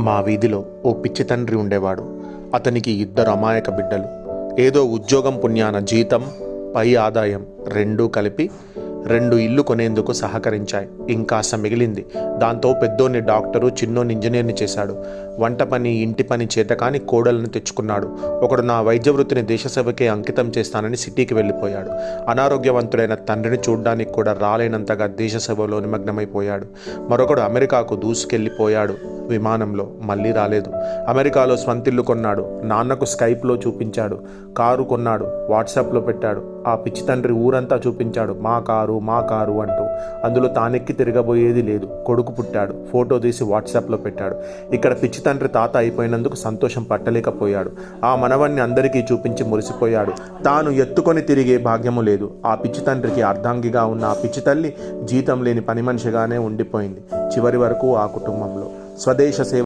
మా వీధిలో ఓ పిచ్చి తండ్రి ఉండేవాడు. అతనికి ఇద్దరు అమాయక బిడ్డలు. ఏదో ఉద్యోగం పుణ్యాన జీతం, పై ఆదాయం రెండూ కలిపి 2 ఇళ్ళు కొనేందుకు సహకరించాయి. ఇంకాస్త మిగిలింది. దాంతో పెద్దోన్ని డాక్టరు, చిన్నోన్ని ఇంజనీర్ని చేశాడు. వంట పని, ఇంటి పని చేతకాని కోడలను తెచ్చుకున్నాడు. ఒకడు నా వైద్య వృత్తిని దేశసేవకే అంకితం చేస్తానని సిటీకి వెళ్ళిపోయాడు. అనారోగ్యవంతుడైన తండ్రిని చూడ్డానికి కూడా రాలేనంతగా దేశసేవలో నిమగ్నమైపోయాడు. మరొకడు అమెరికాకు దూసుకెళ్ళిపోయాడు. విమానంలో మళ్ళీ రాలేదు. అమెరికాలో స్వంతిల్లు కొన్నాడు. నాన్నకు స్కైప్లో చూపించాడు. కారు కొన్నాడు. వాట్సాప్లో పెట్టాడు. ఆ పిచ్చి తండ్రి ఊరంతా చూపించాడు, మా కారు అంటూ. అందులో తానెక్కి తిరగబోయేది లేదు. కొడుకు పుట్టాడు. ఫోటో తీసి వాట్సాప్లో పెట్టాడు. ఇక్కడ పిచ్చి తండ్రి తాత అయిపోయినందుకు సంతోషం పట్టలేకపోయాడు. ఆ మనవణ్ణి అందరికీ చూపించి మురిసిపోయాడు. తాను ఎత్తుకొని తిరిగే భాగ్యము లేదు. ఆ పిచ్చి తండ్రికి అర్ధాంగిగా ఉన్న ఆ పిచ్చి తల్లి జీతం లేని పని మనిషిగానే ఉండిపోయింది చివరి వరకు ఆ కుటుంబంలో. స్వదేశ సేవ